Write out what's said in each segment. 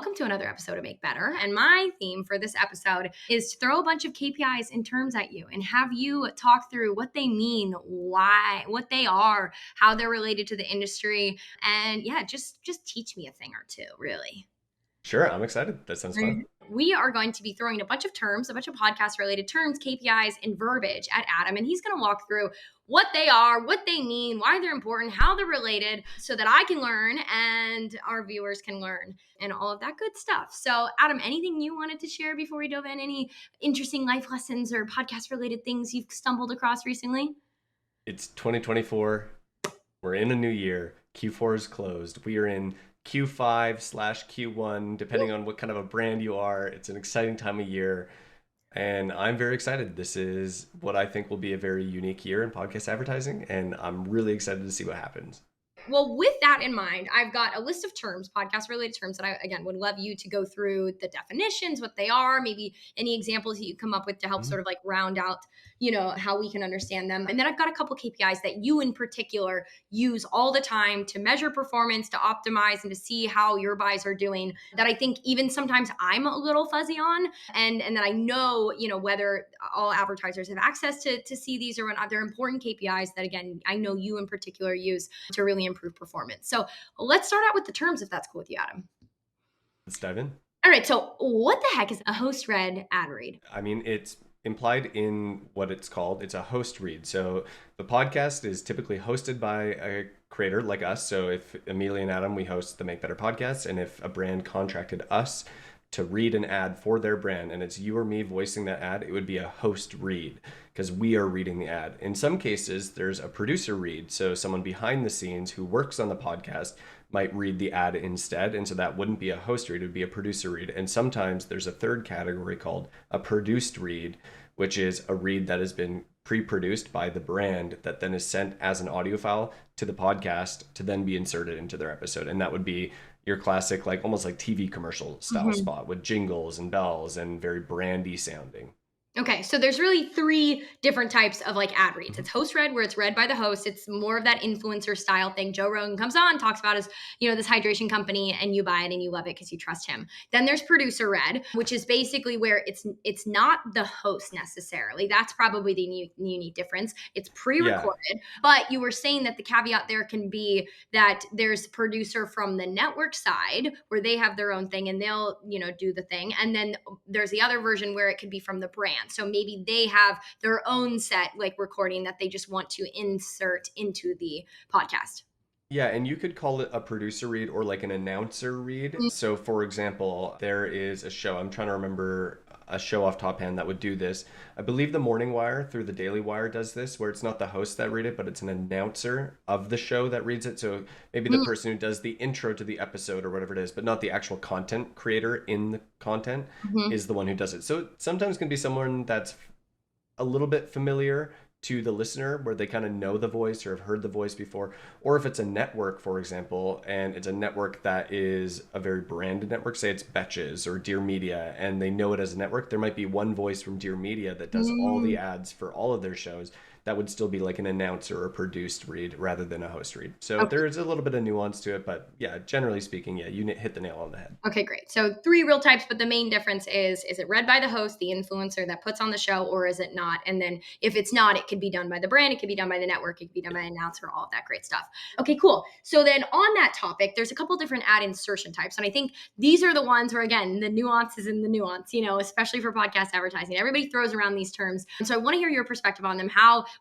welcome to another episode of Make Better. And my theme for this episode is to throw a bunch of KPIs and terms at you and have you talk through what they mean, why, what they are, how they're related to the industry, and yeah, just teach me a thing or two, really. Sure, I'm excited. That sounds fun. We are going to be throwing a bunch of terms, a bunch of podcast-related terms, KPIs, and verbiage at Adam, and he's going to walk through what they are, what they mean, why they're important, how they're related, so that I can learn and our viewers can learn and all of that good stuff. So, Adam, anything you wanted to share before we dove in? Any interesting life lessons or podcast-related things you've stumbled across recently? It's 2024. We're in a new year. Q4 is closed. We are in Q5/Q1, depending on what kind of a brand you are. It's an exciting time of year, and I'm very excited. This is what I think will be a very unique year in podcast advertising, and I'm really excited to see what happens. Well, with that in mind, I've got a list of terms, podcast-related terms that I, again, would love you to go through the definitions, what they are, maybe any examples that you come up with to help sort of like round out, how we can understand them. And then I've got a couple KPIs that you in particular use all the time to measure performance, to optimize, and to see how your buys are doing that I think even sometimes I'm a little fuzzy on. And that I know, whether all advertisers have access to see these or whatnot. They're important KPIs that, again, I know you in particular use to really improve performance. So let's start out with the terms, if that's cool with you, Adam. Let's dive in. All right. So what the heck is a host read ad read? I mean, it's implied in what it's called. It's a host read. So the podcast is typically hosted by a creator like us. So if Amelia and Adam, we host the Make Better podcast, and if a brand contracted us to read an ad for their brand and it's you or me voicing that ad, it would be a host read because we are reading the ad. In some cases, there's a producer read. So someone behind the scenes who works on the podcast might read the ad instead. And so that wouldn't be a host read, it would be a producer read. And sometimes there's a third category called a produced read, which is a read that has been pre-produced by the brand that then is sent as an audio file to the podcast to then be inserted into their episode. And that would be your classic, like almost like TV commercial style spot with jingles and bells and very brandy sounding. Okay, so there's really three different types of like ad reads. It's host read, where it's read by the host. It's more of that influencer style thing. Joe Rogan comes on, talks about his, this hydration company, and you buy it and you love it because you trust him. Then there's producer read, which is basically where it's not the host necessarily. That's probably the unique difference. It's pre-recorded, but you were saying that the caveat there can be that there's producer from the network side where they have their own thing and they'll, do the thing. And then there's the other version where it could be from the brand. So maybe they have their own set like recording that they just want to insert into the podcast. Yeah, and you could call it a producer read or like an announcer read. So for example, there is a show, I'm trying to remember a show off top hand that would do this. I believe the Morning Wire through the Daily Wire does this, where it's not the host that read it, but it's an announcer of the show that reads it. So maybe the person who does the intro to the episode or whatever it is, but not the actual content creator in the content is the one who does it. So it sometimes can be someone that's a little bit familiar to the listener where they kind of know the voice or have heard the voice before. Or if it's a network, for example, and it's a network that is a very branded network, say it's Betches or Dear Media, and they know it as a network, there might be one voice from Dear Media that does all the ads for all of their shows. That would still be like an announcer or produced read rather than a host read. So there's a little bit of nuance to it, but yeah, generally speaking, you hit the nail on the head. Okay, great. So three real types, but the main difference is it read by the host, the influencer that puts on the show, or is it not? And then if it's not, it could be done by the brand, it could be done by the network, it could be done by an announcer, all of that great stuff. Okay, cool. So then on that topic, there's a couple different ad insertion types. And I think these are the ones where, again, the nuances in the nuance, especially for podcast advertising. Everybody throws around these terms. And so I want to hear your perspective on them,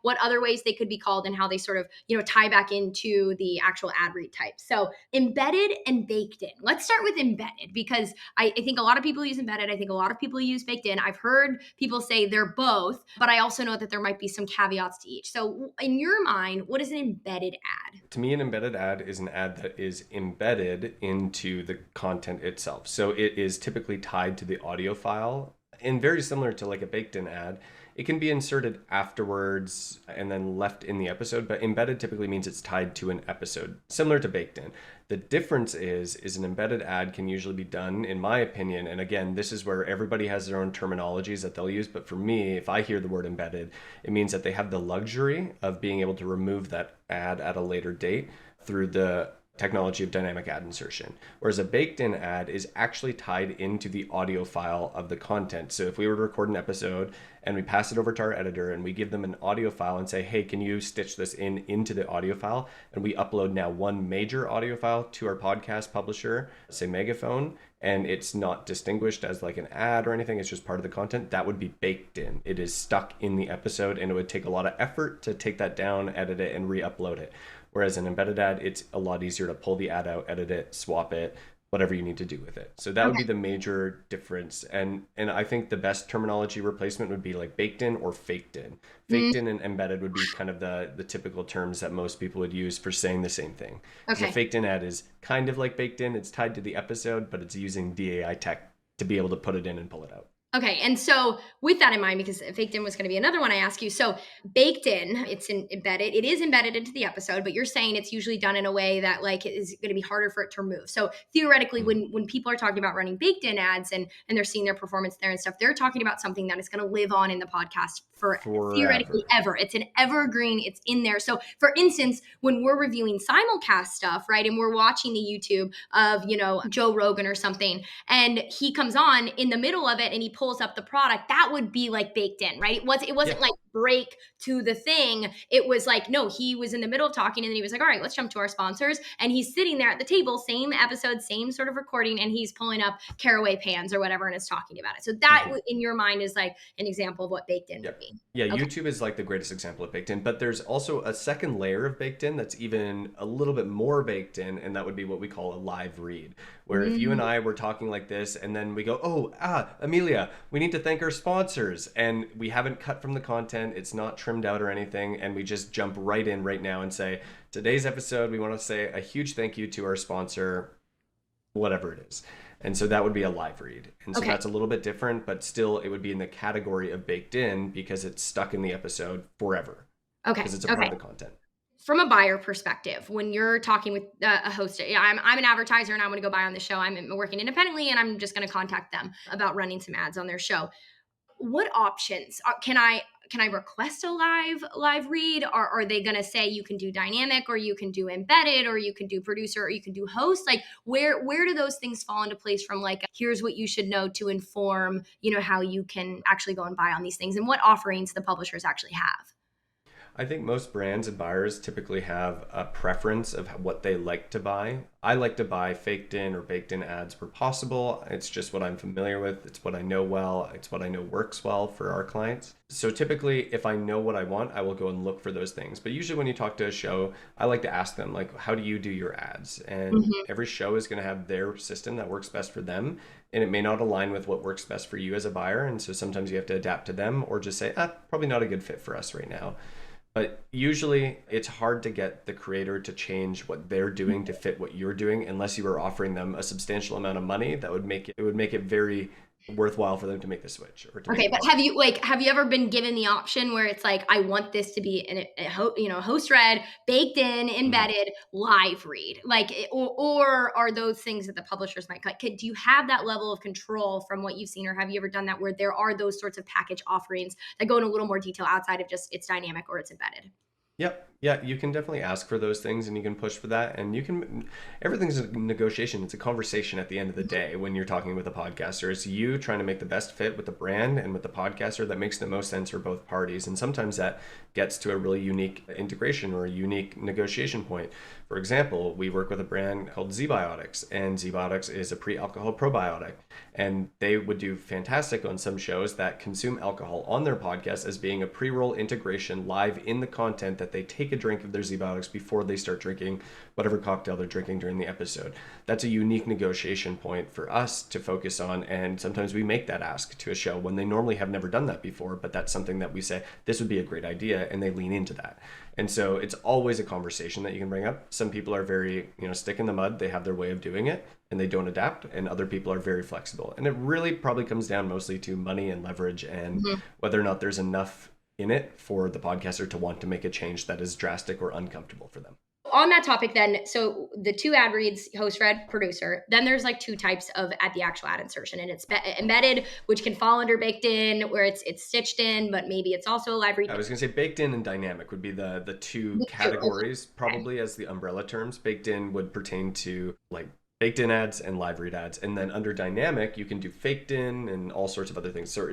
what other ways they could be called and how they sort of, tie back into the actual ad read type. So embedded and baked in. Let's start with embedded because I think a lot of people use embedded. I think a lot of people use baked in. I've heard people say they're both, but I also know that there might be some caveats to each. So in your mind, what is an embedded ad? To me, an embedded ad is an ad that is embedded into the content itself. So it is typically tied to the audio file and very similar to like a baked in ad. It can be inserted afterwards and then left in the episode, but embedded typically means it's tied to an episode, similar to baked in. The difference is an embedded ad can usually be done, in my opinion, and again, this is where everybody has their own terminologies that they'll use, but for me, if I hear the word embedded, it means that they have the luxury of being able to remove that ad at a later date through the technology of dynamic ad insertion. Whereas a baked in ad is actually tied into the audio file of the content. So if we were to record an episode and we pass it over to our editor and we give them an audio file and say, hey, can you stitch this into the audio file? And we upload now one major audio file to our podcast publisher, say Megaphone, and it's not distinguished as like an ad or anything, it's just part of the content, that would be baked in. It is stuck in the episode, and it would take a lot of effort to take that down, edit it, and re-upload it. Whereas an embedded ad, it's a lot easier to pull the ad out, edit it, swap it, whatever you need to do with it. So that would be the major difference. And I think the best terminology replacement would be like baked in or faked in. Faked in and embedded would be kind of the typical terms that most people would use for saying the same thing. Okay. A faked in ad is kind of like baked in. It's tied to the episode, but it's using DAI tech to be able to put it in and pull it out. Okay. And so with that in mind, because baked in was going to be another one I ask you. So baked in, it's embedded. It is embedded into the episode, but you're saying it's usually done in a way that like is going to be harder for it to remove. So theoretically, when people are talking about running baked in ads and they're seeing their performance there and stuff, they're talking about something that is going to live on in the podcast for theoretically ever. It's an evergreen. It's in there. So for instance, when we're reviewing simulcast stuff, right, and we're watching the YouTube of, Joe Rogan or something, and he comes on in the middle of it and he pulls up the product, that would be like baked in, right? It wasn't like break to the thing. It was like, no, he was in the middle of talking and then he was like, all right, let's jump to our sponsors. And he's sitting there at the table, same episode, same sort of recording, and he's pulling up caraway pans or whatever and is talking about it. So that in your mind is like an example of what baked in would be. Yeah, okay. YouTube is like the greatest example of baked in, but there's also a second layer of baked in that's even a little bit more baked in, and that would be what we call a live read, where if you and I were talking like this and then we go, Amelia, we need to thank our sponsors, and we haven't cut from the content, it's not trimmed out or anything, and we just jump right in right now and say, today's episode, we want to say a huge thank you to our sponsor, whatever it is. And so that would be a live read. And so that's a little bit different, but still it would be in the category of baked in because it's stuck in the episode forever. Okay. Because it's a part of the content. From a buyer perspective, when you're talking with a host, I'm an advertiser and I want to go buy on the show. I'm working independently and I'm just going to contact them about running some ads on their show. What options can I request a live read? Or are they going to say you can do dynamic or you can do embedded or you can do producer or you can do host? Like where do those things fall into place from like, here's what you should know to inform, how you can actually go and buy on these things and what offerings the publishers actually have? I think most brands and buyers typically have a preference of what they like to buy. I like to buy faked in or baked in ads where possible. It's just what I'm familiar with. It's what I know well. It's what I know works well for our clients. So typically, if I know what I want, I will go and look for those things. But usually when you talk to a show, I like to ask them, like, how do you do your ads? And every show is going to have their system that works best for them. And it may not align with what works best for you as a buyer. And so sometimes you have to adapt to them or just say, probably not a good fit for us right now. But usually it's hard to get the creator to change what they're doing to fit what you're doing unless you are offering them a substantial amount of money that would make it very worthwhile for them to make the switch. But have you ever been given the option where it's like, I want this to be a host read, baked in, embedded, live read, like, or are those things that the publishers might cut? Do you have that level of control from what you've seen, or have you ever done that where there are those sorts of package offerings that go in a little more detail outside of just it's dynamic or it's embedded? Yep. Yeah, you can definitely ask for those things and you can push for that. And everything's a negotiation. It's a conversation at the end of the day when you're talking with a podcaster. It's you trying to make the best fit with the brand and with the podcaster that makes the most sense for both parties. And sometimes that gets to a really unique integration or a unique negotiation point. For example, we work with a brand called ZBiotics, and ZBiotics is a pre-alcohol probiotic. And they would do fantastic on some shows that consume alcohol on their podcast as being a pre-roll integration live in the content that they take a drink of their ZBiotics before they start drinking whatever cocktail they're drinking during the episode. That's a unique negotiation point for us to focus on, and sometimes we make that ask to a show when they normally have never done that before, but that's something that we say, this would be a great idea, and they lean into that. And so it's always a conversation that you can bring up. Some people are very, stick in the mud, they have their way of doing it, and they don't adapt, and other people are very flexible. And it really probably comes down mostly to money and leverage and whether or not there's enough in it for the podcaster to want to make a change that is drastic or uncomfortable for them. On that topic then, so the two ad reads, host read, producer, then there's like two types of at the actual ad insertion, and it's embedded, which can fall under baked in, where it's stitched in, but maybe it's also a live read. I was going to say baked in and dynamic would be the two categories, probably as the umbrella terms. Baked in would pertain to like baked in ads and live read ads. And then under dynamic, you can do faked in and all sorts of other things. So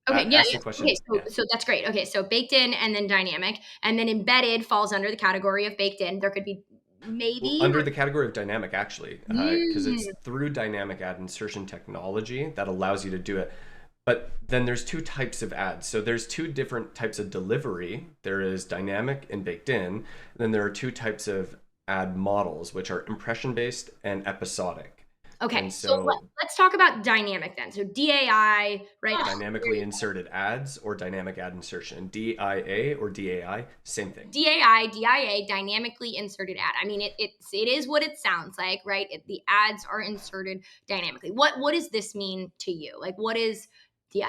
Okay, yeah. Okay, so that's great. Okay, so baked in and then dynamic, and then embedded falls under the category of baked in. There could be maybe under the category of dynamic, actually, because it's through dynamic ad insertion technology that allows you to do it. But then there's two types of ads. So there's two different types of delivery. There is dynamic and baked in. And then there are two types of ad models, which are impression based and episodic. Okay, so let's talk about dynamic then. So DAI, right? Dynamically inserted ads or dynamic ad insertion. DIA or DAI, same thing. DIA, dynamically inserted ad. I mean, it is what it sounds like, right? The ads are inserted dynamically. What does this mean to you? Like, what is DIA?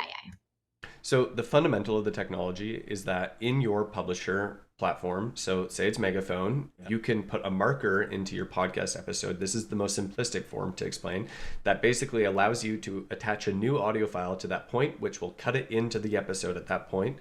So the fundamental of the technology is that in your publisher platform, so say it's Megaphone, you can put a marker into your podcast episode. This is the most simplistic form to explain, that basically allows you to attach a new audio file to that point, which will cut it into the episode at that point.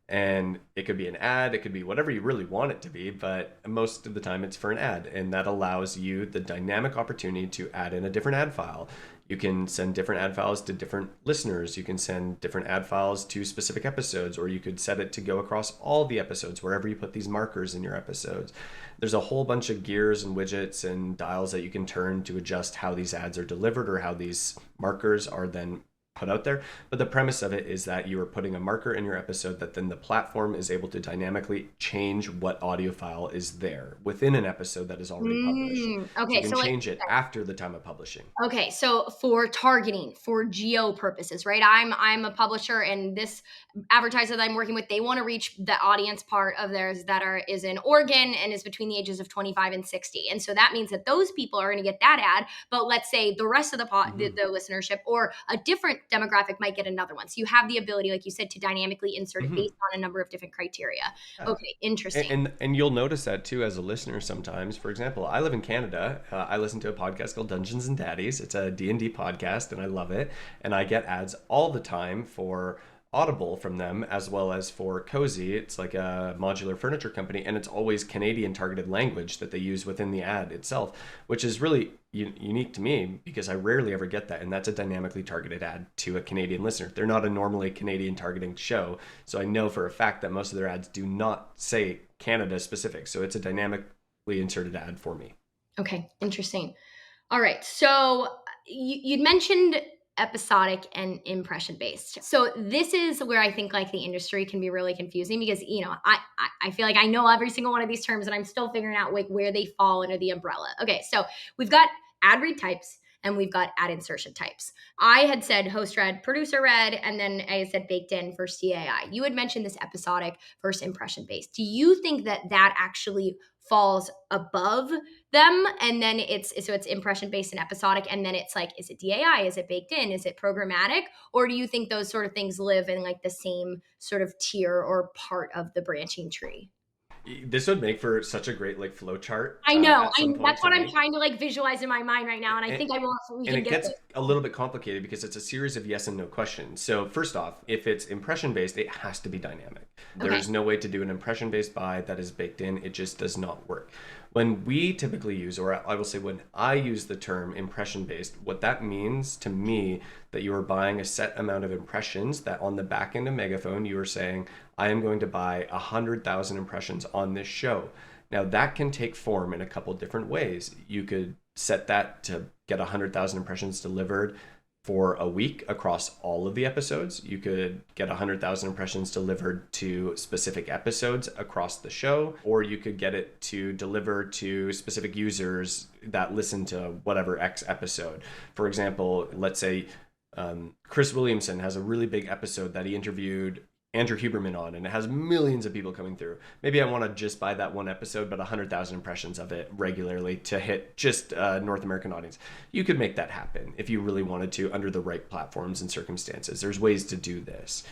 And it could be an ad, it could be whatever you really want it to be, but most of the time it's for an ad. And that allows you the dynamic opportunity to add in a different ad file. You can send different ad files to different listeners. You can send different ad files to specific episodes, or you could set it to go across all the episodes, wherever you put these markers in your episodes. There's a whole bunch of gears and widgets and dials that you can turn to adjust how these ads are delivered or how these markers are then put out there. But the premise of it is that you are putting a marker in your episode that then the platform is able to dynamically change what audio file is there within an episode that is already published. Okay, so you can change it after the time of publishing. Okay, so for targeting, for geo purposes, right? I'm a publisher, and this advertiser that I'm working with, they want to reach the audience part of theirs that is in Oregon and is between the ages of 25 and 60. And so that means that those people are going to get that ad, but let's say the rest of the listenership or a different demographic might get another one. So you have the ability, like you said, to dynamically insert it based on a number of different criteria. Okay, interesting. And you'll notice that too as a listener sometimes. For example, I live in Canada. I listen to a podcast called Dungeons and Daddies. It's a D&D podcast, and I love it. And I get ads all the time for Audible from them, as well as for Cozy. It's like a modular furniture company, and it's always Canadian targeted language that they use within the ad itself, which is really unique to me because I rarely ever get that. And that's a dynamically targeted ad to a Canadian listener. They're not a normally Canadian targeting show. So I know for a fact that most of their ads do not say Canada specific. So it's a dynamically inserted ad for me. Okay, interesting. All right. So you'd mentioned episodic and impression based. So this is where I think like the industry can be really confusing because, you know, I feel like I know every single one of these terms and I'm still figuring out like where they fall under the umbrella. Okay, so we've got ad read types and we've got ad insertion types. I had said host read, producer read, and then I said baked in for CAI. You had mentioned this episodic versus impression based. Do you think that actually falls above them, and then it's impression based and episodic, and then it's like, is it DAI, is it baked in, is it programmatic, or do you think those sort of things live in like the same sort of tier or part of the branching tree? This would make for such a great like flow chart. I know. That's what I'm trying to like visualize in my mind right now, and I think I will. And it gets a little bit complicated because it's a series of yes and no questions. So first off, if it's impression based, it has to be dynamic. There is no way to do an impression based buy that is baked in. It just does not work. When we typically use, or I will say when I use the term impression based, what that means to me that you are buying a set amount of impressions that on the back end of Megaphone, you are saying, I am going to buy 100,000 impressions on this show. Now that can take form in a couple different ways. You could set that to get 100,000 impressions delivered for a week across all of the episodes. You could get 100,000 impressions delivered to specific episodes across the show, or you could get it to deliver to specific users that listen to whatever X episode. For example, let's say Chris Williamson has a really big episode that he interviewed Andrew Huberman on, and it has millions of people coming through. Maybe I want to just buy that one episode, but 100,000 impressions of it regularly to hit just a North American audience. You could make that happen if you really wanted to under the right platforms and circumstances. There's ways to do this.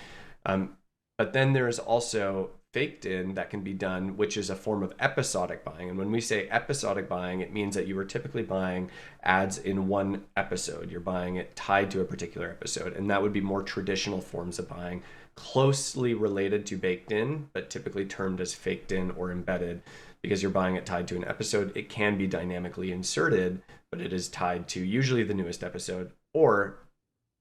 But then there's also faked in that can be done, which is a form of episodic buying. And when we say episodic buying, it means that you are typically buying ads in one episode. You're buying it tied to a particular episode. And that would be more traditional forms of buying, closely related to baked in, but typically termed as faked in or embedded, because you're buying it tied to an episode. It can be dynamically inserted, but it is tied to usually the newest episode, or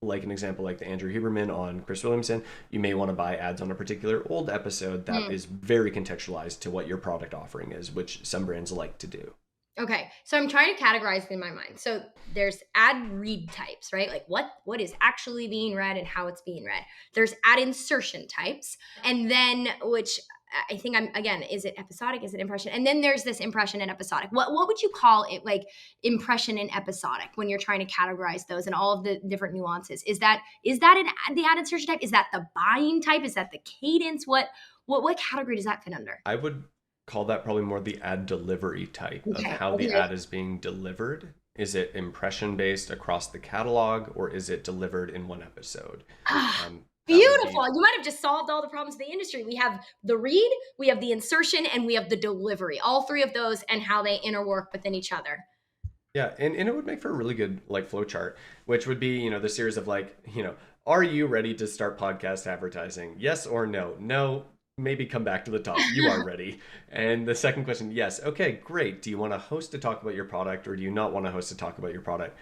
like an example like the Andrew Huberman on Chris Williamson, you may want to buy ads on a particular old episode that is very contextualized to what your product offering is, which some brands like to do. Okay, so I'm trying to categorize in my mind. So there's ad read types, right? Like what is actually being read and how it's being read. There's ad insertion types, and then which I think is it episodic? Is it impression? And then there's this impression and episodic. What would you call it, like impression and episodic, when you're trying to categorize those and all of the different nuances? Is that the ad insertion type? Is that the buying type? Is that the cadence? What category does that fit under? I would call that probably more the ad delivery type of how the ad is being delivered. Is it impression based across the catalog, or is it delivered in one episode? Beautiful. You might have just solved all the problems of the industry. We have the read, we have the insertion, and we have the delivery. All three of those and how they interwork within each other. Yeah, and it would make for a really good like flow chart, which would be, the series of like, are you ready to start podcast advertising? Yes or no? No, maybe come back to the top. You are ready. And the second question, yes. Okay, great. Do you want to host to talk about your product, or do you not want to host to talk about your product?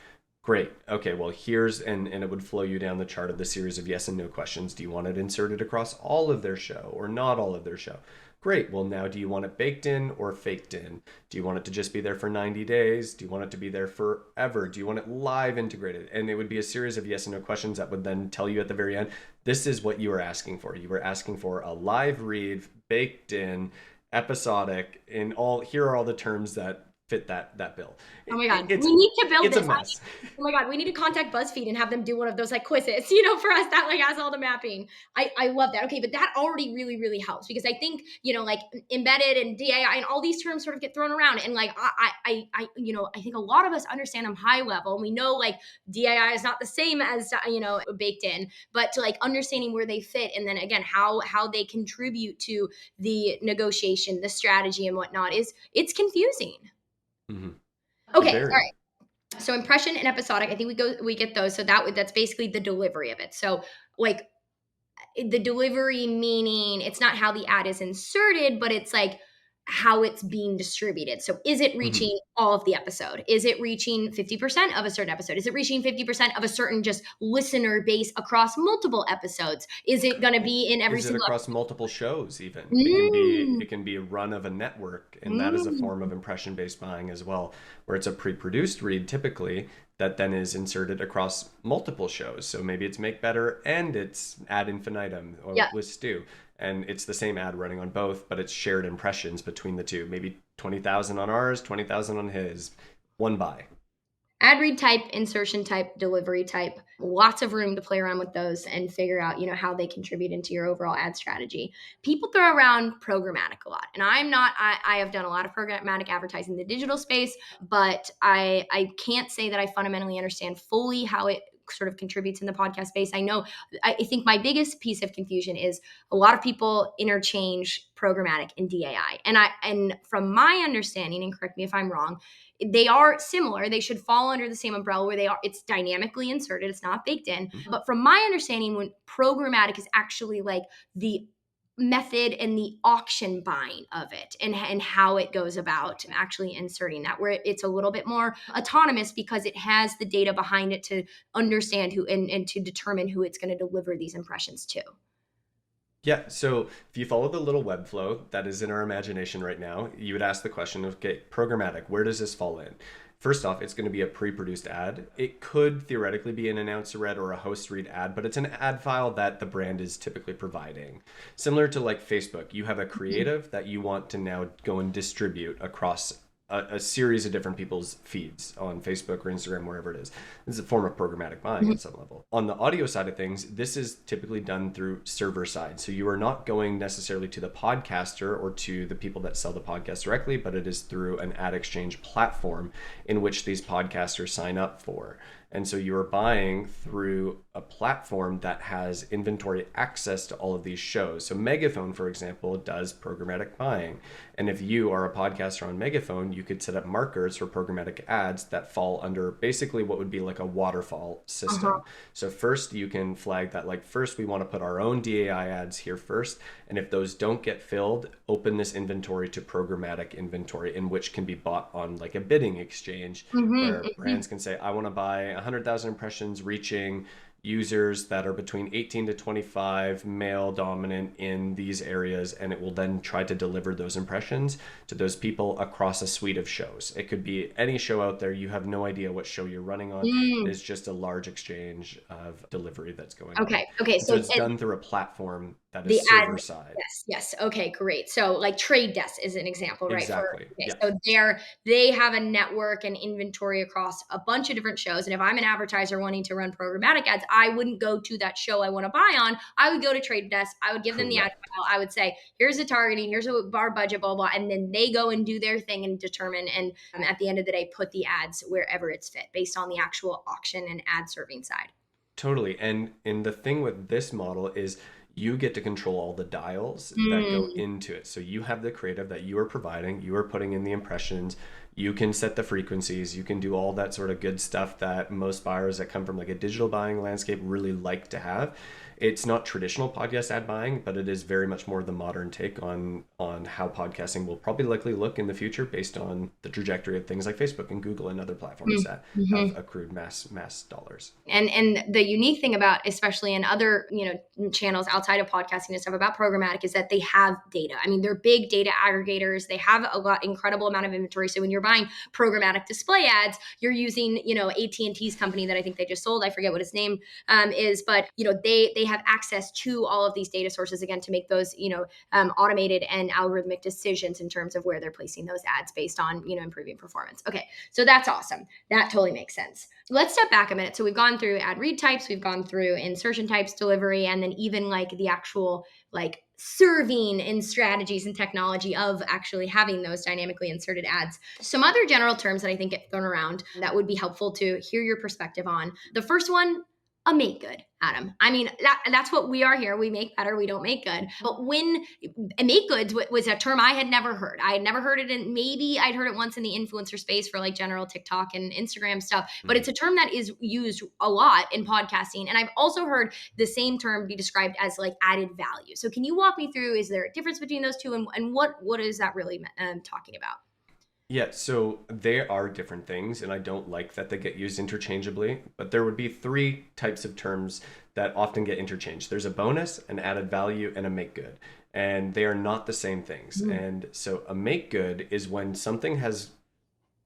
Great. Okay, well, here's, and it would flow you down the chart of the series of yes and no questions. Do you want it inserted across all of their show or not all of their show? Great. Well, now do you want it baked in or faked in? Do you want it to just be there for 90 days? Do you want it to be there forever? Do you want it live integrated? And it would be a series of yes and no questions that would then tell you at the very end, this is what you are asking for. You were asking for a live read, baked in, episodic, here are all the terms that fit that bill. Oh my God, we need to build this. It's a mess. Oh my God, we need to contact BuzzFeed and have them do one of those like quizzes, for us that like has all the mapping. I love that. Okay, but that already really, really helps, because I think, like embedded and DAI and all these terms sort of get thrown around. And like, I think a lot of us understand them high level. And we know like DAI is not the same as, baked in, but to like understanding where they fit. And then again, how they contribute to the negotiation, the strategy and whatnot it's confusing. Mm-hmm. Okay, all right. So impression and episodic, I think we get those. So that's basically the delivery of it. So like the delivery, meaning it's not how the ad is inserted, but it's like how it's being distributed. So is it reaching all of the episode? Is it reaching 50% of a certain episode? Is it reaching 50% of a certain just listener base across multiple episodes? Is it going to be in every single across multiple shows even? It can be a run of a network, and that is a form of impression-based buying as well, where it's a pre-produced read typically that then is inserted across multiple shows. So maybe it's Make Better and it's Ad Infinitum or with Stu. And it's the same ad running on both, but it's shared impressions between the two. Maybe 20,000 on ours, 20,000 on his. One buy. Ad read type, insertion type, delivery type. Lots of room to play around with those and figure out, how they contribute into your overall ad strategy. People throw around programmatic a lot. And I have done a lot of programmatic advertising in the digital space, but I can't say that I fundamentally understand fully how it sort of contributes in the podcast space. I think my biggest piece of confusion is a lot of people interchange programmatic and DAI. And from my understanding, and correct me if I'm wrong, they are similar. They should fall under the same umbrella where it's dynamically inserted. It's not baked in. But from my understanding, when programmatic is actually like the method and the auction buying of it and how it goes about actually inserting that, where it's a little bit more autonomous because it has the data behind it to understand who and to determine who it's going to deliver these impressions to. Yeah, so if you follow the little web flow that is in our imagination right now, you would ask the question of, okay, programmatic, where does this fall in? First off, it's going to be a pre-produced ad. It could theoretically be an announcer read or a host read ad, but it's an ad file that the brand is typically providing. Similar to like Facebook, you have a creative that you want to now go and distribute across a series of different people's feeds on Facebook or Instagram, wherever it is. This is a form of programmatic buying at some level. On the audio side of things, this is typically done through server side. So you are not going necessarily to the podcaster or to the people that sell the podcast directly, but it is through an ad exchange platform in which these podcasters sign up for. And so you're buying through a platform that has inventory access to all of these shows. So Megaphone, for example, does programmatic buying. And if you are a podcaster on Megaphone, you could set up markers for programmatic ads that fall under basically what would be like a waterfall system. So first you can flag that, like, first we want to put our own DAI ads here first. And if those don't get filled, open this inventory to programmatic inventory, in which can be bought on like a bidding exchange, where brands can say, I want to buy 100,000 impressions reaching users that are between 18 to 25, male dominant in these areas, and it will then try to deliver those impressions to those people across a suite of shows. It could be any show out there. You have no idea what show you're running on. It's just a large exchange of delivery that's going on. Okay. And so it's done through a platform that the is server ad, side. yes. Okay, great. So like Trade Desk is an example, right? Exactly. So they have a network and inventory across a bunch of different shows. And if I'm an advertiser wanting to run programmatic ads, I wouldn't go to that show I want to buy on. I would go to Trade Desk. I would give them the ad file. I would say, here's the targeting, here's our budget, blah, blah. And then they go and do their thing and determine, and at the end of the day, put the ads wherever it's fit based on the actual auction and ad serving side. Totally. And the thing with this model is you get to control all the dials that go into it. So you have the creative that you are providing, you are putting in the impressions, you can set the frequencies, you can do all that sort of good stuff that most buyers that come from like a digital buying landscape really like to have. It's not traditional podcast ad buying, but it is very much more the modern take on how podcasting will probably likely look in the future, based on the trajectory of things like Facebook and Google and other platforms that have accrued mass dollars. And the unique thing about, especially in other channels outside of podcasting and stuff, about programmatic is that they have data. I mean, they're big data aggregators. They have incredible amount of inventory. So when you're buying programmatic display ads, you're using AT&T's company that I think they just sold. I forget what its name is, but they have access to all of these data sources, again, to make those automated and algorithmic decisions in terms of where they're placing those ads based on improving performance. Okay, so that's awesome. That totally makes sense. Let's step back a minute. So we've gone through ad read types, we've gone through insertion types, delivery, and then even like the actual like serving and strategies and technology of actually having those dynamically inserted ads. Some other general terms that I think get thrown around that would be helpful to hear your perspective on. The first one, a make good, Adam. I mean, that's what we are here. We make better, we don't make good. But when a make goods was a term I had never heard. I had never heard it in, maybe I'd heard it once in the influencer space for like general TikTok and Instagram stuff, but it's a term that is used a lot in podcasting. And I've also heard the same term be described as like added value. So can you walk me through, is there a difference between those two, and what is that really talking about? Yeah, so they are different things, and I don't like that they get used interchangeably, but there would be three types of terms that often get interchanged. There's a bonus, an added value, and a make good, and they are not the same things. And so a make good is when something has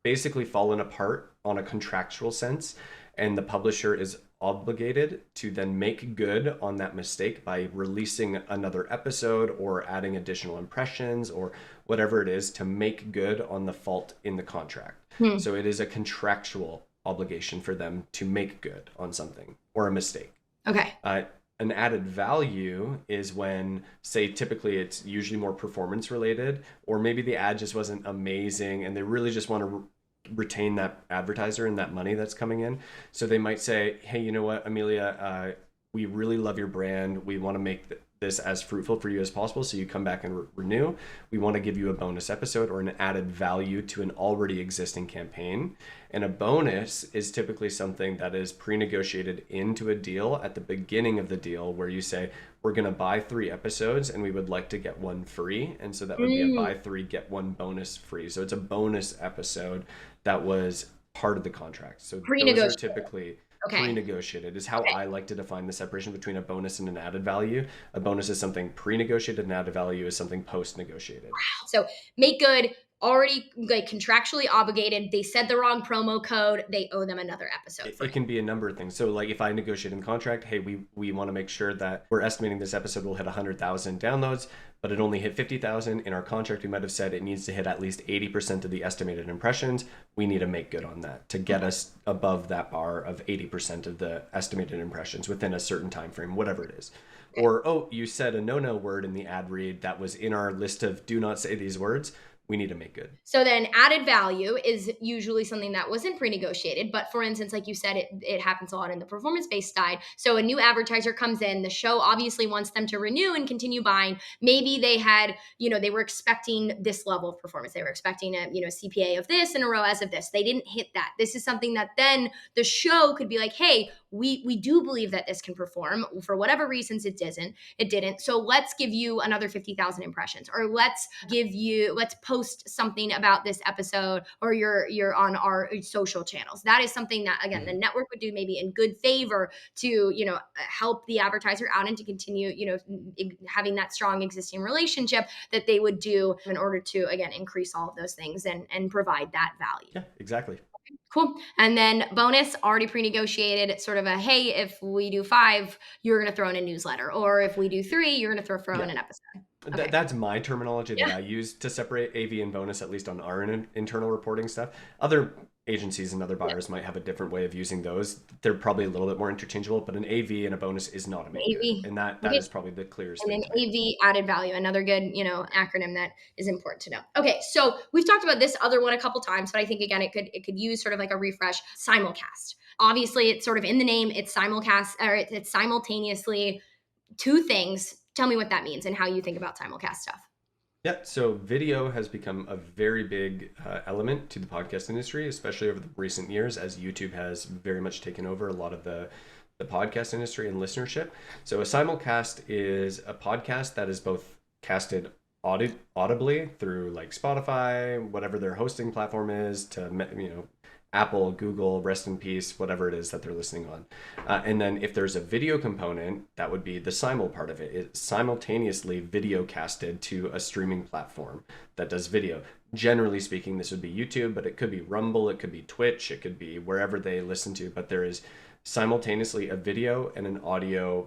basically fallen apart on a contractual sense, and the publisher is obligated to then make good on that mistake by releasing another episode or adding additional impressions or whatever it is to make good on the fault in the contract. So it is a contractual obligation for them to make good on something or a mistake. Okay. An added value is when, say, typically it's usually more performance related, or maybe the ad just wasn't amazing and they really just want to retain that advertiser and that money that's coming in. So they might say, hey, you know what, Amelia, we really love your brand. We want to make this as fruitful for you as possible. So you come back and renew. We want to give you a bonus episode or an added value to an already existing campaign. And a bonus is typically something that is pre-negotiated into a deal at the beginning of the deal, where you say, we're going to buy 3 episodes and we would like to get 1 free. And so that would be a buy 3, get 1 bonus free. So it's a bonus episode that was part of the contract. So those are typically pre-negotiated, is how I like to define the separation between a bonus and an added value. A bonus is something pre-negotiated, and added value is something post-negotiated. Wow. So make good, already like contractually obligated. They said the wrong promo code. They owe them another episode. It can be a number of things. So like if I negotiate in the contract, hey, we want to make sure that we're estimating this episode will hit 100,000 downloads, but it only hit 50,000. In our contract, we might have said it needs to hit at least 80% of the estimated impressions. We need to make good on that to get us above that bar of 80% of the estimated impressions within a certain time frame, whatever it is. Or, oh, you said a no-no word in the ad read that was in our list of do not say these words. we need to make good. So then added value is usually something that wasn't pre-negotiated. But for instance, like you said, it happens a lot in the performance-based side. So a new advertiser comes in, the show obviously wants them to renew and continue buying. Maybe they had, they were expecting this level of performance. They were expecting a, CPA of this and a ROAS of this. They didn't hit that. This is something that then the show could be like, hey, we do believe that this can perform. For whatever reasons, it didn't. So let's give you another 50,000 impressions, or let's post something about this episode, or you're on our social channels. That is something that, again, the network would do maybe in good favor to, help the advertiser out and to continue, having that strong existing relationship that they would do in order to, again, increase all of those things and provide that value. Yeah, exactly. Cool. And then bonus, already pre-negotiated, sort of a, hey, if we do 5, you're going to throw in a newsletter. Or if we do 3, you're going to throw in an episode. Okay. That's my terminology that I use to separate AV and bonus, at least on our internal reporting stuff. Other agencies and other buyers might have a different way of using those. They're probably a little bit more interchangeable, but an AV and a bonus is not a make good. And that is probably the clearest thing. And then AV, added value, another good, acronym that is important to know. Okay, so we've talked about this other one a couple times, but I think, again, it could use sort of like a refresh. Simulcast. Obviously, it's sort of in the name, it's simulcast, or it's simultaneously 2 things. Tell me what that means and how you think about simulcast stuff. Yeah, so video has become a very big element to the podcast industry, especially over the recent years, as YouTube has very much taken over a lot of the podcast industry and listenership. So a simulcast is a podcast that is both casted audibly through like Spotify, whatever their hosting platform is, to Apple, Google, rest in peace, whatever it is that they're listening on. And then if there's a video component, that would be the simul part of it. It's simultaneously video casted to a streaming platform that does video. Generally speaking, this would be YouTube, but it could be Rumble, it could be Twitch, it could be wherever they listen to, but there is simultaneously a video and an audio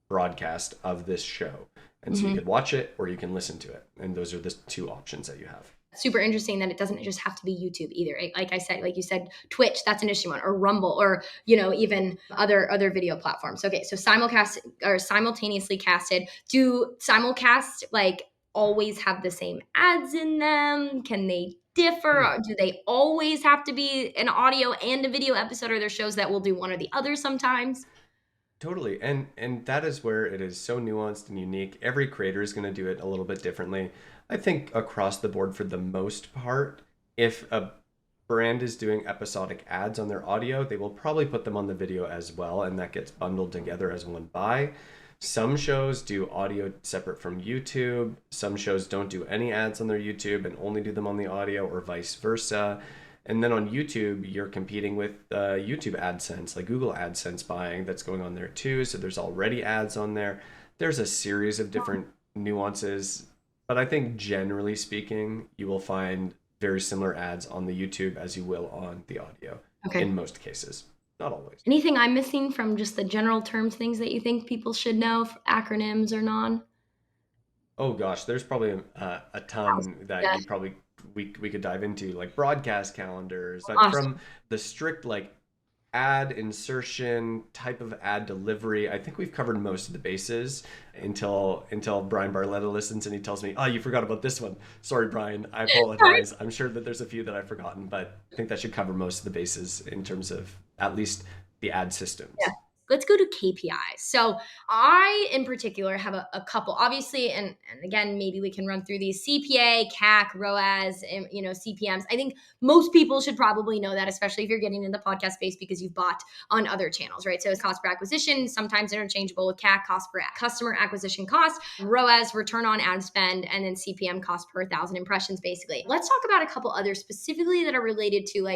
broadcast of this show. And so you could watch it or you can listen to it. And those are the 2 options that you have. Super interesting that it doesn't just have to be YouTube either. Like I said, like you said, Twitch, that's an interesting one, or Rumble, or, even other video platforms. Okay. So simulcast or simultaneously casted. Do simulcast like always have the same ads in them? Can they differ? Or do they always have to be an audio and a video episode? Or there shows that will do one or the other sometimes? Totally. And that is where it is so nuanced and unique. Every creator is going to do it a little bit differently. I think across the board, for the most part, if a brand is doing episodic ads on their audio, they will probably put them on the video as well, and that gets bundled together as one buy. Some shows do audio separate from YouTube. Some shows don't do any ads on their YouTube and only do them on the audio, or vice versa. And then on YouTube, you're competing with YouTube AdSense, like Google AdSense buying that's going on there too. So there's already ads on there. There's a series of different nuances. But I think generally speaking, you will find very similar ads on the YouTube as you will on the audio in most cases. Not always. Anything I'm missing from just the general terms, things that you think people should know, acronyms or non? Oh gosh, there's probably a ton that you probably we could dive into, like broadcast calendars. But from the strict like ad insertion type of ad delivery, I think we've covered most of the bases until Brian Barletta listens and he tells me, oh, you forgot about this one. Sorry, Brian, I apologize. I'm sure that there's a few that I've forgotten, but I think that should cover most of the bases in terms of at least the ad systems. Yeah. Let's go to KPIs. So I, in particular, have a couple, obviously, and again, maybe we can run through these: CPA, CAC, ROAS, and, CPMs. I think most people should probably know that, especially if you're getting in the podcast space because you've bought on other channels, right? So it's cost per acquisition, sometimes interchangeable with CAC, cost per customer acquisition cost, ROAS, return on ad spend, and then CPM, cost per 1,000 impressions, basically. Let's talk about a couple others specifically that are related to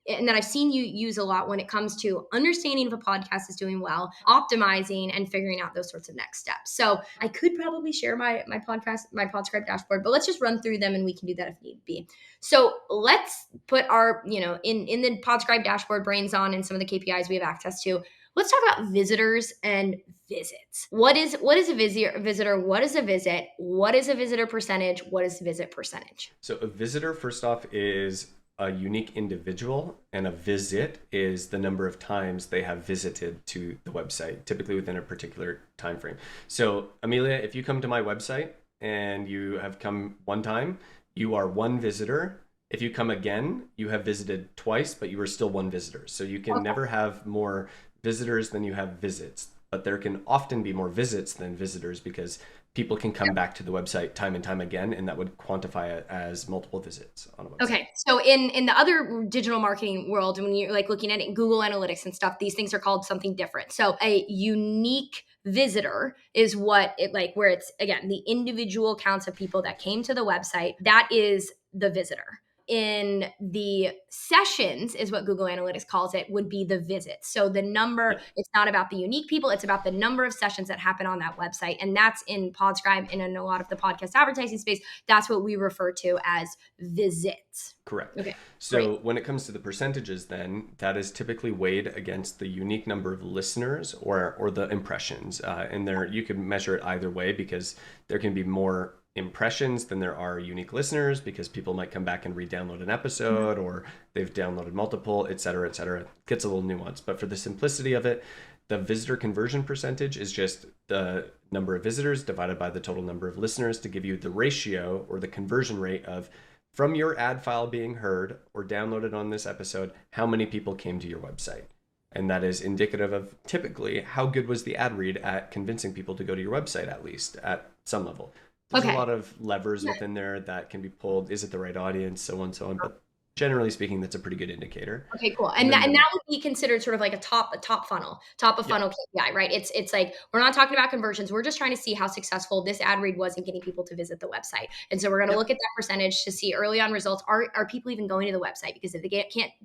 and that I've seen you use a lot when it comes to understanding if a podcast is doing well, optimizing, and figuring out those sorts of next steps. So I could probably share my Podscribe dashboard, but let's just run through them and we can do that if need be. So let's put our, in the Podscribe dashboard brains on, and some of the KPIs we have access to. Let's talk about visitors and visits. What is a visitor? What is a visit? What is a visitor percentage? What is visit percentage? So a visitor, first off, is a unique individual, and a visit is the number of times they have visited to the website, typically within a particular time frame. So Amelia, if you come to my website and you have come one time, you are one visitor. If you come again, you have visited twice, but you are still one visitor. So you can never have more visitors than you have visits, but there can often be more visits than visitors because people can come back to the website time and time again, and that would quantify it as multiple visits on a website. Okay. So in the other digital marketing world, when you're like looking at it in Google Analytics and stuff, these things are called something different. So a unique visitor is what it like where it's again the individual counts of people that came to the website. That is the visitor. In the sessions is what Google Analytics calls it, would be the visits. So the number, it's not about the unique people, it's about the number of sessions that happen on that website. And that's in Podscribe and in a lot of the podcast advertising space, that's what we refer to as visits. Correct. Okay. So great. when it comes to the percentages, then that is typically weighed against the unique number of listeners or the impressions. And there you can measure it either way because there can be more impressions than there are unique listeners because people might come back and re-download an episode or they've downloaded multiple, et cetera, et cetera. It gets a little nuanced. But for the simplicity of it, the visitor conversion percentage is just the number of visitors divided by the total number of listeners to give you the ratio or the conversion rate of from your ad file being heard or downloaded on this episode, how many people came to your website. And that is indicative of typically how good was the ad read at convincing people to go to your website, at least at some level. There's a lot of levers within there that can be pulled. Is it the right audience? So on, so on. But generally speaking, that's a pretty good indicator. Okay, cool. And that would be considered sort of like a top funnel KPI, right? It's like, we're not talking about conversions. We're just trying to see how successful this ad read was in getting people to visit the website. And so we're going to look at that percentage to see early on results. Are people even going to the website? Because if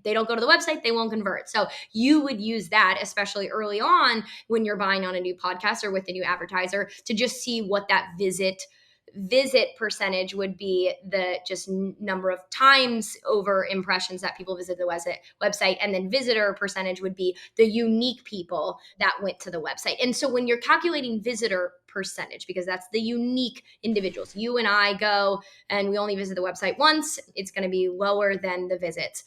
they don't go to the website, they won't convert. So you would use that, especially early on when you're buying on a new podcast or with a new advertiser, to just see what that visit percentage would be, the just number of times over impressions that people visit the website. And then visitor percentage would be the unique people that went to the website. And so when you're calculating visitor percentage, because that's the unique individuals, you and I go and we only visit the website once, it's going to be lower than the visits.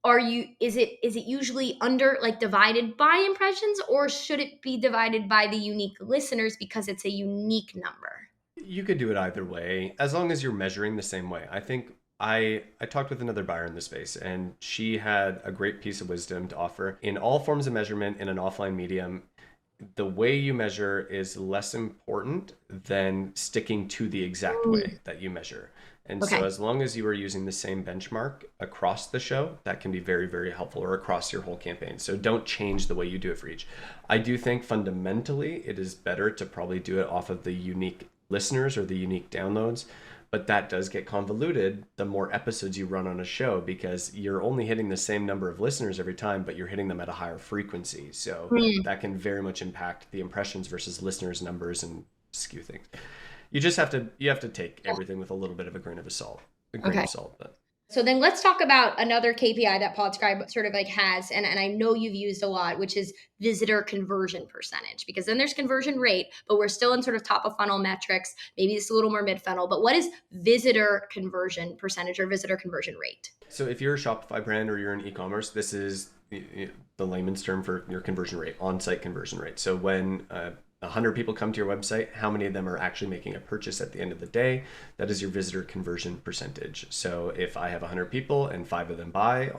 Is it usually under like divided by impressions, or should it be divided by the unique listeners because it's a unique number? You could do it either way, as long as you're measuring the same way. I think I talked with another buyer in the space, and she had a great piece of wisdom to offer. In all forms of measurement in an offline medium, the way you measure is less important than sticking to the exact way that you measure. And so as long as you are using the same benchmark across the show, that can be very, very helpful, or across your whole campaign. So don't change the way you do it for each. I do think fundamentally it is better to probably do it off of the unique listeners or the unique downloads, but that does get convoluted the more episodes you run on a show, because you're only hitting the same number of listeners every time, but you're hitting them at a higher frequency. So that can very much impact the impressions versus listeners numbers and skew things. You just have to take everything with a little bit of a grain of salt. But so then let's talk about another KPI that Podscribe sort of like has, and I know you've used a lot, which is visitor conversion percentage, because then there's conversion rate, but we're still in sort of top of funnel metrics. Maybe it's a little more mid funnel, but what is visitor conversion percentage or visitor conversion rate? So if you're a Shopify brand or you're in e-commerce, this is the layman's term for your conversion rate, on-site conversion rate. So when 100 people come to your website, how many of them are actually making a purchase at the end of the day? That is your visitor conversion percentage. So if I have 100 people and 5 of them buy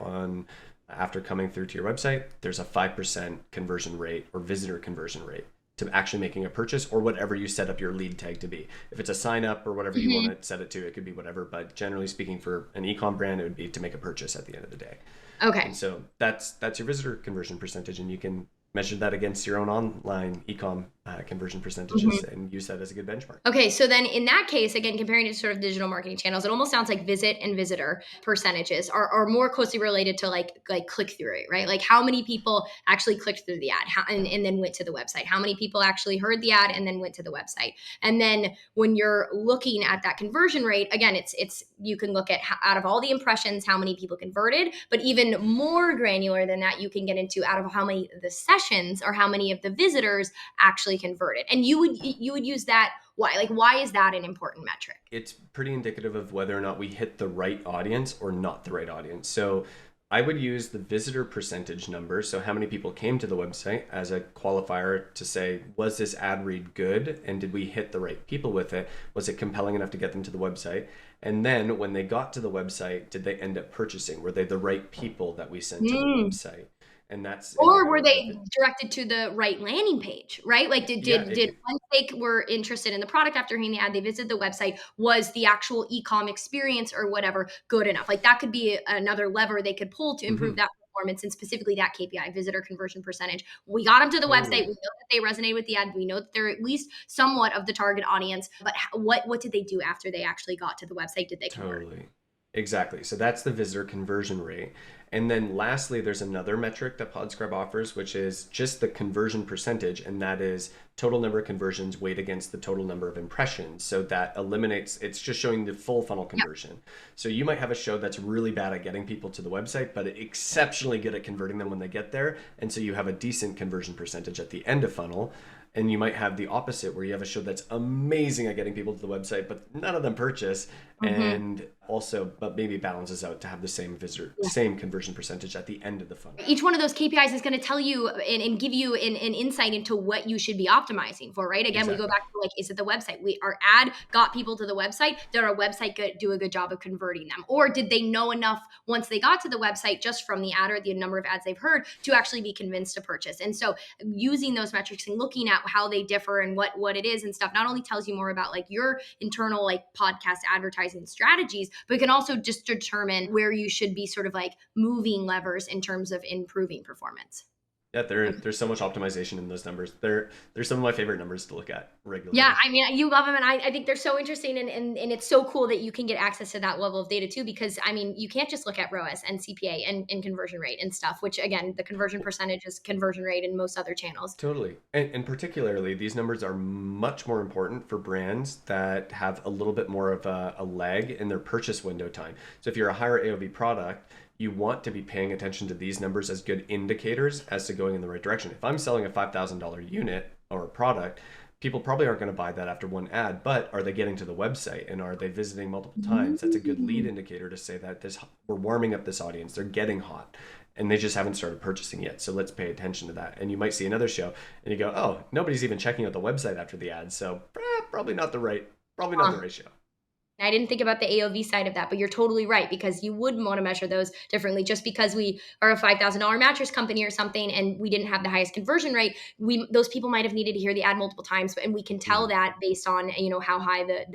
after coming through to your website, there's a 5% conversion rate or visitor conversion rate to actually making a purchase, or whatever you set up your lead tag to be. If it's a sign up or whatever you want to set it to, it could be whatever. But generally speaking, for an e-com brand, it would be to make a purchase at the end of the day. Okay. And so that's your visitor conversion percentage, and you can measure that against your own online e-com conversion percentages and use that as a good benchmark. Okay, so then in that case, again, comparing to sort of digital marketing channels, it almost sounds like visit and visitor percentages are more closely related to like click-through rate, right? Like how many people actually clicked through the ad and then went to the website? How many people actually heard the ad and then went to the website? And then when you're looking at that conversion rate, again, it's you can look at out of all the impressions, how many people converted, but even more granular than that, you can get into out of how many of the sessions or how many of the visitors actually converted. And you would use that. Why? Like, why is that an important metric? It's pretty indicative of whether or not we hit the right audience or not the right audience. So I would use the visitor percentage number, so how many people came to the website, as a qualifier to say, was this ad read good? And did we hit the right people with it? Was it compelling enough to get them to the website? And then when they got to the website, did they end up purchasing? Were they the right people that we sent to the Mm. website? And that's Or again were where they directed to the right landing page, right? Like yeah, once they were interested in the product after hearing the ad, they visited the website, was the actual e-com experience or whatever good enough? Like that could be another lever they could pull to improve mhm, that performance, and specifically that KPI, visitor conversion percentage. We got them to the website. totally. We know that they resonated with the ad. We know that they're at least somewhat of the target audience, but what did they do after they actually got to the website? Did they convert? Totally. Exactly. So that's the visitor conversion rate. And then lastly, there's another metric that Podscribe offers, which is just the conversion percentage, and that is total number of conversions weighed against the total number of impressions. So that eliminates, it's just showing the full funnel conversion. So you might have a show that's really bad at getting people to the website, but exceptionally good at converting them when they get there. And so you have a decent conversion percentage at the end of funnel. And you might have the opposite, where you have a show that's amazing at getting people to the website, but none of them purchase, Mhm. and also, but maybe balances out to have the same visitor, Yeah. same conversion percentage at the end of the funnel. Each one of those KPIs is going to tell you and give you an insight into what you should be optimizing for, right? Again, we go Exactly. back to like, is it the website? Our ad got people to the website. Did our website do a good job of converting them? Or did they know enough once they got to the website just from the ad or the number of ads they've heard to actually be convinced to purchase? And so using those metrics and looking at how they differ and what it is and stuff not only tells you more about like your internal like podcast advertising strategies, but it can also just determine where you should be sort of like moving levers in terms of improving performance. Yeah, there's so much optimization in those numbers. They're some of my favorite numbers to look at Yeah, regularly. I mean, you love them, and I think they're so interesting, and it's so cool that you can get access to that level of data too. Because I mean, you can't just look at ROAS and CPA and conversion rate and stuff. Which again, the conversion percentage is conversion rate in most other channels. Totally. And particularly, these numbers are much more important for brands that have a little bit more of a lag in their purchase window time. So if you're a higher AOV product, you want to be paying attention to these numbers as good indicators as to going in the right direction. If I'm selling a $5,000 unit or a product, people probably aren't going to buy that after one ad, but are they getting to the website and are they visiting multiple times? That's a good lead Mm. indicator to say that this we're warming up this audience. They're getting hot and they just haven't started purchasing yet. So let's pay attention to that. And you might see another show and you go, "Oh, nobody's even checking out the website after the ad." So, probably not the Huh. right show. I didn't think about the AOV side of that, but you're totally right because you would want to measure those differently. Just because we are a $5,000 mattress company or something and we didn't have the highest conversion rate, those people might have needed to hear the ad multiple times, and we can tell Mhm. that based on how high the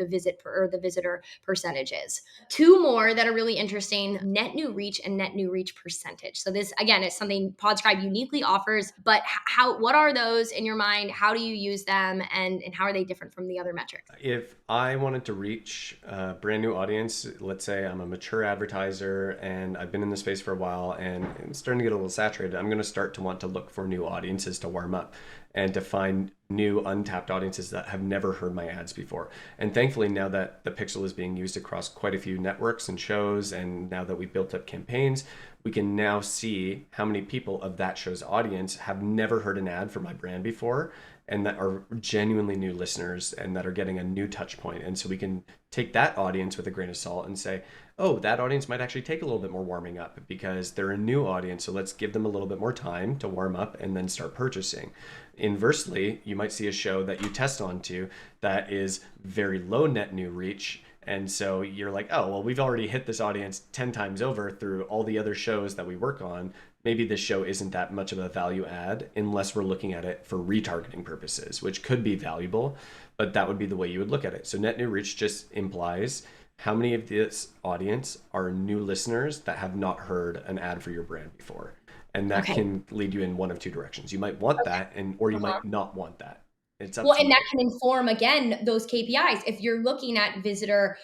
or the visitor percentage is. Two more that are really interesting: net new reach and net new reach percentage. So this again is something Podscribe uniquely offers, but how what are those in your mind? How do you use them, and how are they different from the other metrics? If I wanted to reach a brand new audience, let's say I'm a mature advertiser and I've been in the space for a while and it's starting to get a little saturated, I'm going to start to want to look for new audiences to warm up and to find new untapped audiences that have never heard my ads before. And thankfully, now that the pixel is being used across quite a few networks and shows, and now that we've built up campaigns, we can now see how many people of that show's audience have never heard an ad for my brand before and that are genuinely new listeners and that are getting a new touch point. And so we can take that audience with a grain of salt and say, oh, that audience might actually take a little bit more warming up because they're a new audience. So let's give them a little bit more time to warm up and then start purchasing. Inversely, you might see a show that you test onto that is very low net new reach. And so you're like, oh, well, we've already hit this audience 10 times over through all the other shows that we work on. Maybe this show isn't that much of a value add unless we're looking at it for retargeting purposes, which could be valuable, but that would be the way you would look at it. So net new reach just implies how many of this audience are new listeners that have not heard an ad for your brand before. And that Okay. can lead you in one of two directions. You might want that or you Uh-huh. might not want that. It's up Well, to and that you. can inform again those KPIs. If you're looking at visitor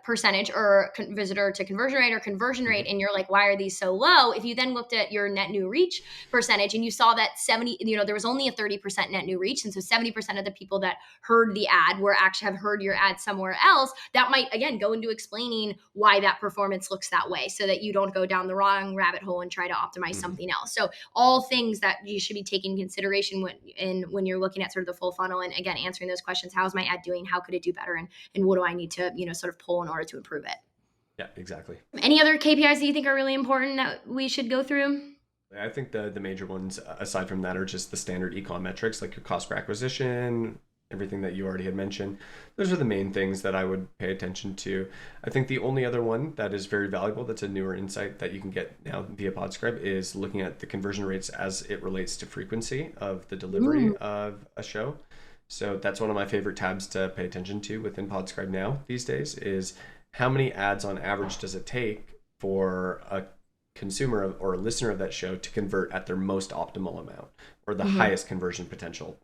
percentage or visitor to conversion rate or conversion rate, Mhm. and you're like, why are these so low? If you then looked at your net new reach percentage and you saw that 70, there was only a 30% net new reach. And so 70% of the people that heard the ad were actually have heard your ad somewhere else. That might again go into explaining why that performance looks that way so that you don't go down the wrong rabbit hole and try to optimize Mhm. something else. So all things that you should be taking into consideration when you're looking at sort of the full funnel, and again answering those questions: how's my ad doing, how could it do better, and what do I need to sort of pull in order to improve it? Yeah, exactly. Any other KPIs that you think are really important that we should go through? I think the major ones aside from that are just the standard econ metrics, like your cost per acquisition, everything that you already had mentioned. Those are the main things that I would pay attention to. I think the only other one that is very valuable, that's a newer insight that you can get now via Podscribe, is looking at the conversion rates as it relates to frequency of the delivery of a show. So that's one of my favorite tabs to pay attention to within Podscribe now these days, is how many ads on average does it take for a consumer or a listener of that show to convert at their most optimal amount or the highest conversion potential.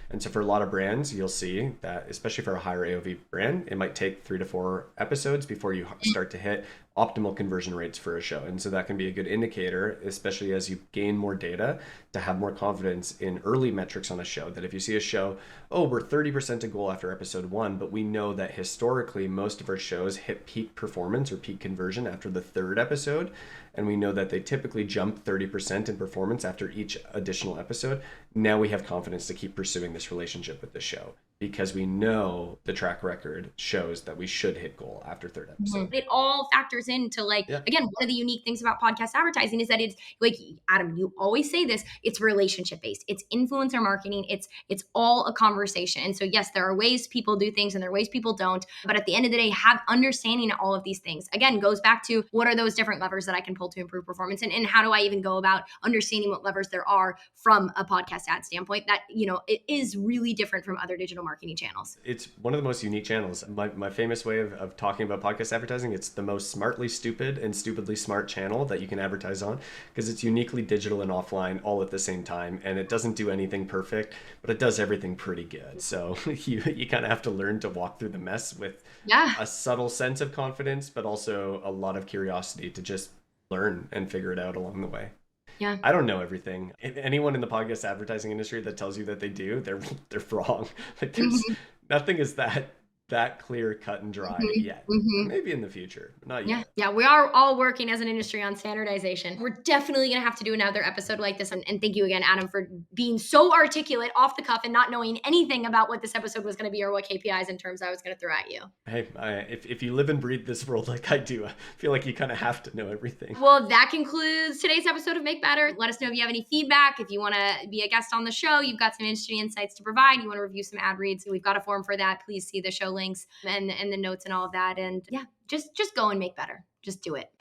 And so for a lot of brands, you'll see that, especially for a higher AOV brand, it might take 3 to 4 episodes before you start to hit optimal conversion rates for a show. And so that can be a good indicator, especially as you gain more data, to have more confidence in early metrics on a show. That if you see a show, oh, we're 30% to goal after episode 1, but we know that historically most of our shows hit peak performance or peak conversion after the 3rd episode. And we know that they typically jump 30% in performance after each additional episode. Now we have confidence to keep pursuing this relationship with the show, because we know the track record shows that we should hit goal after 3rd episode. It all factors into, like, again, one of the unique things about podcast advertising is that it's like, Adam, you always say this, it's relationship based, it's influencer marketing, it's all a conversation. And so yes, there are ways people do things and there are ways people don't, but at the end of the day, have understanding all of these things, again, goes back to what are those different levers that I can pull to improve performance, and how do I even go about understanding what levers there are from a podcast ad standpoint that, it is really different from other digital marketing channels. It's one of the most unique channels. My famous way of talking about podcast advertising, it's the most smartly stupid and stupidly smart channel that you can advertise on, because it's uniquely digital and offline all at the same time, and it doesn't do anything perfect, but it does everything pretty good. So you kind of have to learn to walk through the mess with a subtle sense of confidence, but also a lot of curiosity to just learn and figure it out along the way. Yeah. I don't know everything. If anyone in the podcast advertising industry that tells you that they do, they're wrong. Like there's nothing is that clear, cut and dry yet. Maybe in the future, but not yet. Yeah, we are all working as an industry on standardization. We're definitely going to have to do another episode like this. And thank you again, Adam, for being so articulate off the cuff and not knowing anything about what this episode was going to be or what KPIs and terms I was going to throw at you. Hey, if you live and breathe this world like I do, I feel like you kind of have to know everything. Well, that concludes today's episode of Make Better. Let us know if you have any feedback. If you want to be a guest on the show, you've got some industry insights to provide, you want to review some ad reads, we've got a form for that. Please see the show links and the notes and all of that. And yeah, just go and make better. Just do it.